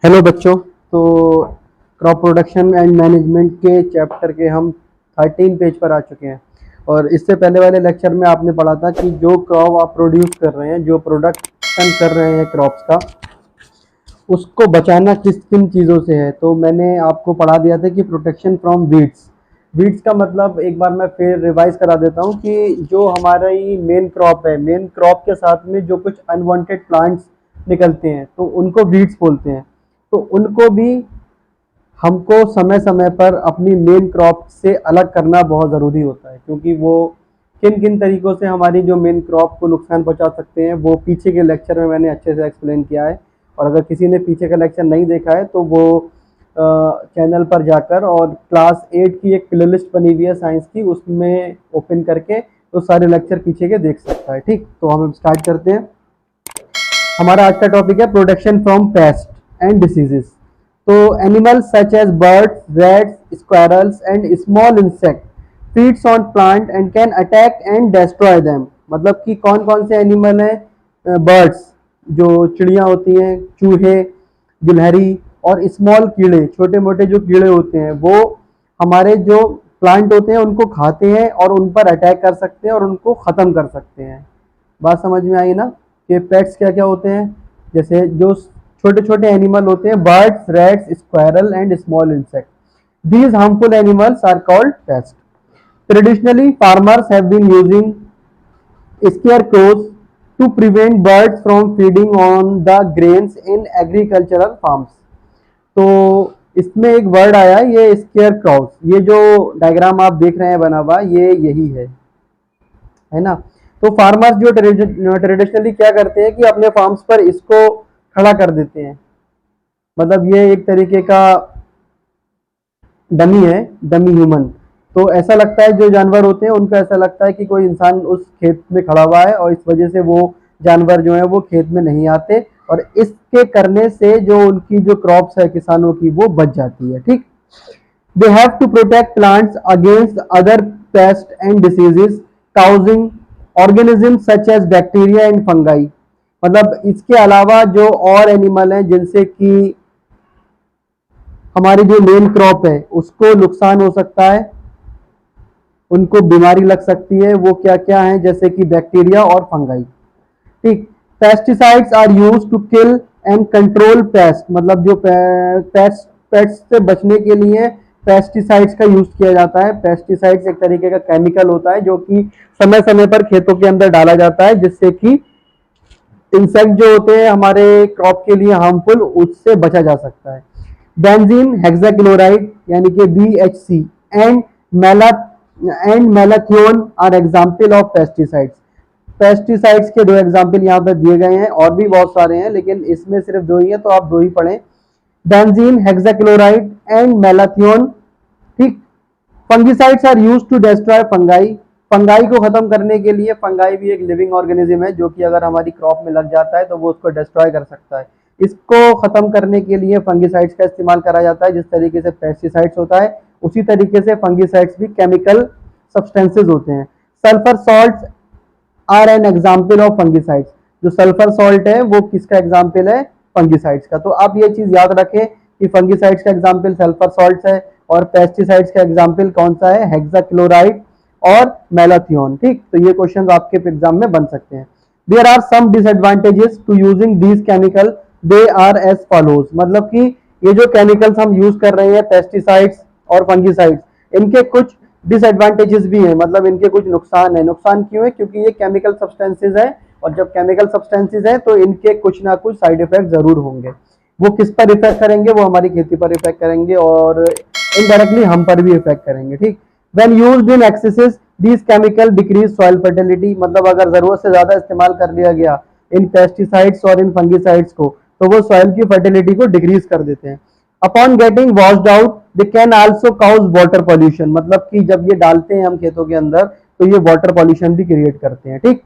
Hello बच्चों। तो crop production and management के चैप्टर के हम 13 पेज पर आ चुके हैं। और इससे पहले वाले लेक्चर में आपने पढ़ा था कि जो क्रॉप आप प्रोड्यूस कर रहे हैं, जो प्रोडक्शन कर रहे हैं क्रॉप्स का, उसको बचाना किस किन चीज़ों से है। तो मैंने आपको पढ़ा दिया था कि प्रोटेक्शन फ्रॉम वीड्स। वीड्स का मतलब एक बार मैं फिर रिवाइज करा देता हूँ कि जो हमारा ये मेन क्रॉप है, मेन क्रॉप के साथ में जो कुछ अनवांटेड प्लांट्स निकलते हैं तो उनको वीड्स बोलते हैं। तो उनको भी हमको समय समय पर अपनी मेन क्रॉप से अलग करना बहुत ज़रूरी होता है, क्योंकि वो किन किन तरीक़ों से हमारी जो मेन क्रॉप को नुकसान पहुंचा सकते हैं वो पीछे के लेक्चर में मैंने अच्छे से एक्सप्लेन किया है। और अगर किसी ने पीछे का लेक्चर नहीं देखा है तो वो चैनल पर जाकर और क्लास 8 की एक प्लेलिस्ट बनी हुई है साइंस की, उसमें ओपन करके तो सारे लेक्चर पीछे के देख सकता है। ठीक, तो हम स्टार्ट करते हैं। हमारा आज का टॉपिक है protection from pest and diseases. तो animals such as birds, rats, squirrels and small insect feeds on plant and can attack and destroy them. मतलब कि कौन कौन से एनिमल हैं? बर्ड्स, जो चिड़िया होती हैं, चूहे, गिलहरी, और स्मॉल कीड़े, छोटे मोटे जो कीड़े होते हैं, वो हमारे जो प्लांट होते हैं उनको खाते हैं और उन पर अटैक कर सकते हैं और उनको ख़त्म कर सकते हैं। बात समझ में आई ना कि पेट्स क्या क्या होते हैं? जैसे जो छोटे छोटे एनिमल होते हैं, birds, rats, squirrel and small insect, these harmful animals are called pests. Traditionally, farmers have been using scarecrows to prevent birds from feeding on the grains in agricultural farms. तो इसमें एक वर्ड आया, ये square cross. ये जो diagram आप देख रहे हैं बना हुआ, ये यही है ना। तो फार्मर्स जो ट्रेडिशनली क्या करते हैं कि अपने फार्म्स पर इसको खड़ा कर देते हैं। मतलब ये एक तरीके का डमी है, डमी ह्यूमन। तो ऐसा लगता है, जो जानवर होते हैं उनको ऐसा लगता है कि कोई इंसान उस खेत में खड़ा हुआ है, और इस वजह से वो जानवर जो है वो खेत में नहीं आते, और इसके करने से जो उनकी जो क्रॉप्स है किसानों की, वो बच जाती है। ठीक, they have to protect plants against other pest and diseases causing organism such as bacteria and fungi. मतलब इसके अलावा जो और एनिमल हैं जिनसे कि हमारी जो मेन क्रॉप है उसको नुकसान हो सकता है, उनको बीमारी लग सकती है, वो क्या क्या है? जैसे कि बैक्टीरिया और फंगाई। ठीक, pesticides are use to kill and control pest. मतलब जो पेस्ट से बचने के लिए पेस्टिसाइड्स का यूज किया जाता है। पेस्टिसाइड्स एक तरीके का केमिकल होता है जो कि समय समय पर खेतों के अंदर डाला जाता है, जिससे कि इंसेक्ट जो होते हैं हमारे क्रॉप के लिए हार्मफुल, उससे बचा जा सकता है। बेंजीन हेक्साक्लोराइड यानी कि BHC and malathion are example of pesticides. Pesticides के दो एग्जाम्पल यहाँ पे दिए गए हैं, और भी बहुत सारे हैं लेकिन इसमें सिर्फ दो ही है, तो आप दो ही पढ़ें, बेंजीन हेक्साक्लोराइड एंड मैलाथियोन। ठीक, fungicides are used to destroy fungi. Fungi को खत्म करने के लिए, फंगाई भी एक लिविंग ऑर्गेनिज्म है जो कि अगर हमारी क्रॉप में लग जाता है तो वो उसको डिस्ट्रॉय कर सकता है। इसको खत्म करने के लिए फंगिसाइड्स का इस्तेमाल करा जाता है। जिस तरीके से पेस्टिसाइड्स होता है उसी तरीके से फंगिसाइड्स भी केमिकल सब्सटेंसेज होते हैं। Sulphur salts are an example of fungicides. जो सल्फर सॉल्ट है वो किसका एग्जाम्पल है? फंगिसाइड्स का। तो आप ये चीज याद रखें कि फंगिसाइड्स का एग्जाम्पल सल्फर सॉल्ट्स है, और पेस्टिसाइड्स का एग्जाम्पल कौन सा है? हेक्साक्लोराइड और मैलाथियोन। ठीक, तो ये क्वेश्चन आपके एग्जाम में बन सकते हैं। There are some disadvantages to using these chemical, they are as follows. मतलब कि ये जो केमिकल्स हम यूज कर रहे हैं, पेस्टिसाइड्स और फंगिसाइड्स, इनके कुछ डिसएडवांटेजेस भी हैं। मतलब इनके कुछ नुकसान है। नुकसान क्यों है? क्योंकि ये केमिकल सब्सटेंसेज है, और जब केमिकल सब्सटेंसेज है तो इनके कुछ ना कुछ साइड इफेक्ट जरूर होंगे। वो किस पर इफेक्ट करेंगे? वो हमारी खेती पर इफेक्ट करेंगे, और इनडायरेक्टली हम पर भी इफेक्ट करेंगे। ठीक, when used in axes these chemical decrease soil fertility. मतलब अगर जरूरत से ज्यादा इस्तेमाल कर लिया गया इन पेस्टिसाइड्स और इन फंगिसाइड्स को, तो वो सॉइल की फर्टिलिटी को डिक्रीज कर देते हैं। Upon getting washed out they can also cause water pollution. मतलब कि जब ये डालते हैं हम खेतों के अंदर तो ये वाटर पॉल्यूशन भी क्रिएट करते हैं। ठीक,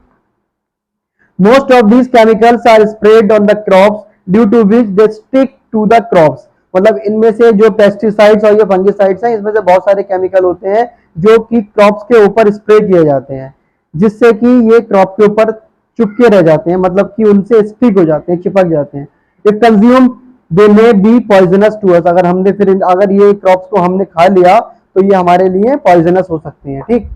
most of these chemicals are spread on the crops due to which they stick to the crops. मतलब इनमें से जो पेस्टिसाइड्स और ये फंगिसाइड्स हैं, इसमें से बहुत सारे केमिकल होते हैं जो कि क्रॉप्स के ऊपर स्प्रे किए जाते हैं, जिससे कि ये क्रॉप के ऊपर चिपके रह जाते हैं। मतलब कि उनसे स्टिक हो जाते हैं, चिपक जाते हैं। If consume they may be poisonous to us, अगर हमने फिर अगर ये क्रॉप्स को हमने खा लिया तो ये हमारे लिए पॉइजनस हो सकते हैं, ठीक।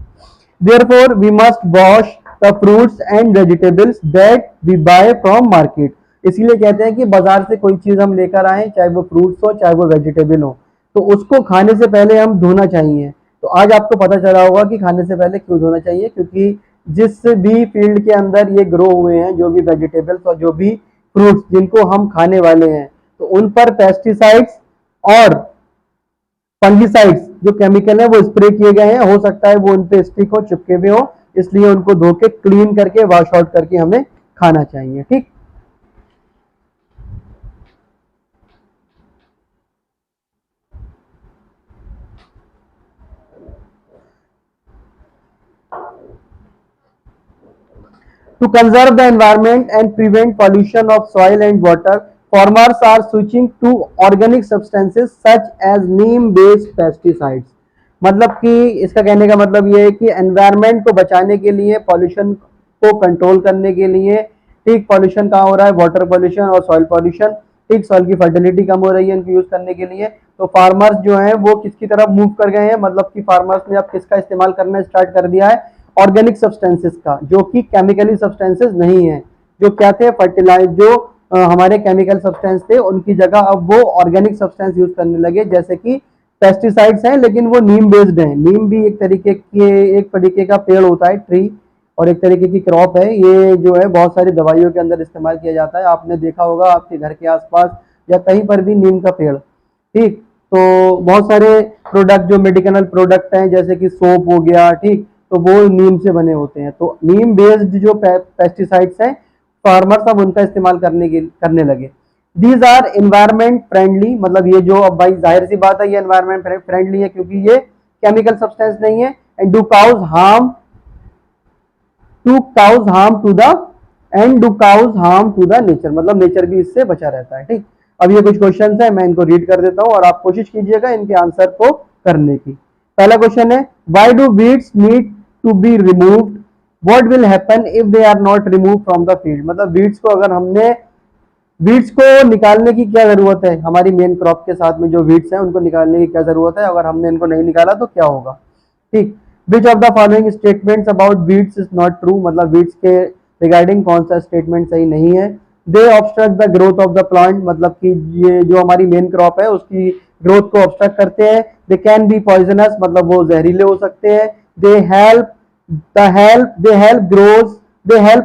Therefore we must wash the fruits and vegetables that we buy from market, इसीलिए कहते हैं कि बाजार से कोई चीज हम लेकर आए, चाहे वो फ्रूट्स हो चाहे वो वेजिटेबल हो, तो उसको खाने से पहले हम धोना चाहिए। तो आज आपको पता चला होगा कि खाने से पहले क्यों धोना चाहिए, क्योंकि जिस भी फील्ड के अंदर ये ग्रो हुए हैं, जो भी वेजिटेबल्स और जो भी फ्रूट्स जिनको हम खाने वाले हैं, तो उन पर पेस्टिसाइड्स और फंगिसाइड्स जो केमिकल है वो स्प्रे किए गए हैं। हो सकता है वो उन पे स्टिक हो, चिपके हुए हो, इसलिए उनको धो के क्लीन करके वॉश आउट करके हमें खाना चाहिए, ठीक। To conserve the environment and prevent pollution of soil and water, farmers are switching to organic substances such as neem-based pesticides। मतलब कि इसका कहने का मतलब ये है कि एनवायरनमेंट को बचाने के लिए, पॉल्यूशन को कंट्रोल करने के लिए, ठीक, पॉल्यूशन कहाँ हो रहा है, वाटर पॉल्यूशन और सॉइल पॉल्यूशन, ठीक, सॉइल की फर्टिलिटी कम हो रही है इनको यूज करने के लिए। तो फार्मर्स जो हैं वो किसकी तरफ मूव कर गए हैं, मतलब कि फार्मर्स ने अब किसका इस्तेमाल करना स्टार्ट कर दिया है, ऑर्गेनिक सब्सटेंसेस का, जो कि केमिकली सब्सटेंसेस नहीं है। जो क्या थे, फर्टिलाइज, जो हमारे केमिकल सब्सटेंस थे उनकी जगह अब वो ऑर्गेनिक सब्सटेंस यूज करने लगे, जैसे कि पेस्टिसाइड्स हैं लेकिन वो नीम बेस्ड हैं। नीम भी एक तरीके का पेड़ होता है, ट्री, और एक तरीके की क्रॉप है। ये जो है बहुत सारी दवाइयों के अंदर इस्तेमाल किया जाता है। आपने देखा होगा आपके घर के आसपास या कहीं पर भी नीम का पेड़, ठीक। तो बहुत सारे प्रोडक्ट जो मेडिकल प्रोडक्ट हैं जैसे कि सोप हो गया, ठीक, तो वो नीम से बने होते हैं। तो नीम बेस्ड जो पेस्टिसाइड्स हैं, फार्मर्स अब उनका इस्तेमाल करने लगे। दीज आर एनवायरमेंट फ्रेंडली, मतलब ये जो, अब भाई जाहिर सी बात है ये एनवायरमेंट फ्रेंडली है क्योंकि ये केमिकल सब्सटेंस नहीं है। And do cause harm to the nature, मतलब नेचर भी इससे बचा रहता है, ठीक। अब ये कुछ क्वेश्चन है, मैं इनको रीड कर देता हूँ और आप कोशिश कीजिएगा इनके आंसर को करने की। पहला क्वेश्चन है, why do weeds need to be removed, what will happen if they are not remove from the field, मतलब वीड्स को निकालने की क्या जरूरत है, हमारी मेन क्रॉप के साथ में जो वीड्स हैं उनको निकालने की क्या जरूरत है, अगर हमने इनको नहीं निकाला तो क्या होगा, ठीक। Which of the following statements about weeds is not true, मतलब वीड्स के रिगार्डिंग कौन सा स्टेटमेंट सही नहीं है। They obstruct the growth of the plant, मतलब कि ये जो हमारी मेन क्रॉप है उसकी ग्रोथ को ऑब्स्ट्रक्ट करते हैं। दे कैन बी पॉइजनस, मतलब वो जहरीले हो सकते हैं। They help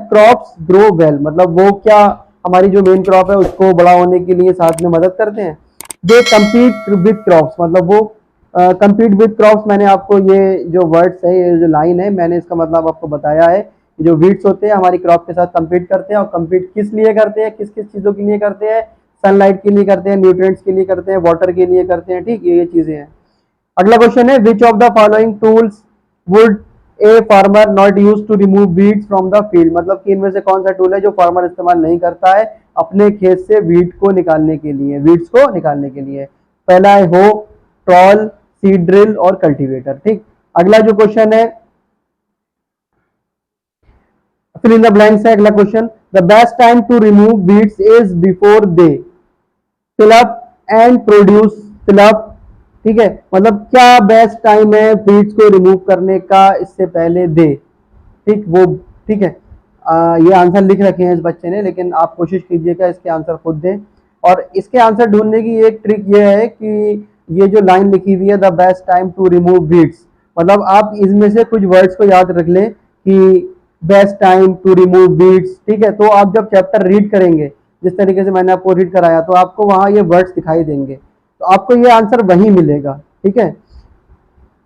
crops grow well, मतलब वो क्या हमारी जो मेन क्रॉप है उसको बड़ा होने के लिए साथ में मदद करते हैं। दे कम्पीट विद क्रॉप्स, मतलब वो कम्पीट विद क्रॉप्स, मैंने आपको ये जो वर्ड्स है, ये जो लाइन है, मैंने इसका मतलब आपको बताया है। जो वीड्स होते हैं हमारी क्रॉप के साथ कम्पीट करते हैं, और कम्पीट किस लिए करते हैं, किस किस चीज़ों के लिए करते हैं, सनलाइट के लिए करते हैं, न्यूट्रिएंट्स के लिए करते हैं, वाटर के लिए करते हैं, ठीक, ये चीज़ें हैं। अगला क्वेश्चन है, which of the following tools would a farmer not use to remove weeds from the field, मतलब कि इनमें से कौन सा टूल है जो फार्मर इस्तेमाल नहीं करता है अपने खेत से वीड्स को निकालने के लिए। पहला है हो, ट्रॉल, सीड ड्रिल और कल्टीवेटर, ठीक। अगला जो क्वेश्चन है, फिल इन द ब्लैंक्स है। अगला question, the best time to remove weeds is before they fill up and produce fill up, ठीक है, मतलब क्या बेस्ट टाइम है वीड्स को रिमूव करने का, इससे पहले दे, ठीक, वो, ठीक है। ये आंसर लिख रखे हैं इस बच्चे ने, लेकिन आप कोशिश कीजिएगा इसके आंसर खुद दें। और इसके आंसर ढूंढने की एक ट्रिक ये है कि ये जो लाइन लिखी हुई है, the best time to remove weeds, मतलब आप इसमें से कुछ वर्ड्स को याद रख लें कि best time to remove weeds, ठीक है। तो आप जब चैप्टर रीड करेंगे, जिस तरीके से मैंने आपको रीड कराया, तो आपको वहां ये वर्ड्स दिखाई देंगे, तो आपको ये आंसर वहीं मिलेगा, ठीक है।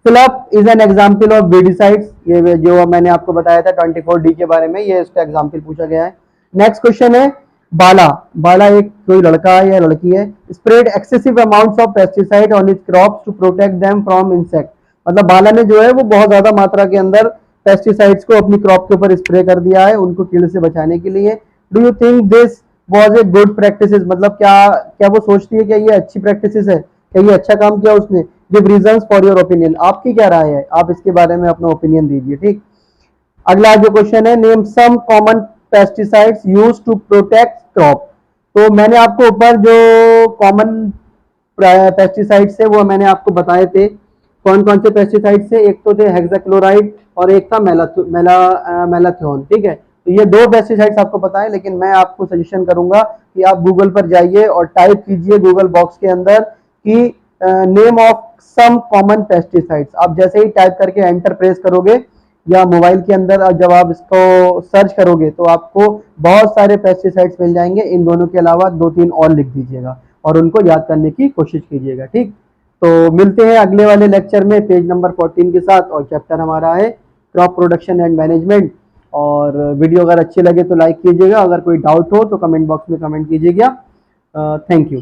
Fill up is an example of weedicides, ये जो मैंने आपको बताया था 24D के बारे में, ये इसका एग्जाम्पल पूछा गया है। नेक्स्ट क्वेश्चन है, बाला एक कोई लड़का है या लड़की है, spread excessive amounts of pesticide on its crops to protect them from insect, मतलब बाला ने जो है वो बहुत ज्यादा मात्रा के अंदर पेस्टिसाइड्स को अपनी क्रॉप के ऊपर स्प्रे कर दिया है उनको कीड़े से बचाने के लिए। Do you think this was a good practice, मतलब क्या वो सोचती है कि ये अच्छी प्रैक्टिस है, क्या ये अच्छा काम किया उसने। Give reasons for your opinion, आपकी क्या राय है, आप इसके बारे में अपना ओपिनियन दीजिए, ठीक। अगला जो क्वेश्चन है, name some common pesticides used to protect crop, तो मैंने आपको ऊपर जो कॉमन पेस्टिसाइड्स थे वो मैंने आपको बताए थे। कौन कौन से पेस्टिसाइड्स थे, एक तो थे हेक्साक्लोराइड और एक था मेलाथियोन, ठीक है। तो ये दो पेस्टिसाइड्स आपको पता है, लेकिन मैं आपको सजेशन करूंगा कि आप गूगल पर जाइए और टाइप कीजिए गूगल बॉक्स के अंदर कि name of some common pesticides. आप जैसे ही टाइप करके एंटर प्रेस करोगे या मोबाइल के अंदर जब आप इसको सर्च करोगे तो आपको बहुत सारे पेस्टिसाइड्स मिल जाएंगे। इन दोनों के अलावा दो तीन और लिख दीजिएगा और उनको याद करने की कोशिश कीजिएगा, ठीक। तो मिलते हैं अगले वाले लेक्चर में पेज नंबर 14 के साथ, और चैप्टर हमारा है क्रॉप प्रोडक्शन एंड मैनेजमेंट। और वीडियो अगर अच्छे लगे तो लाइक कीजिएगा, अगर कोई डाउट हो तो कमेंट बॉक्स में कमेंट कीजिएगा। Thank you.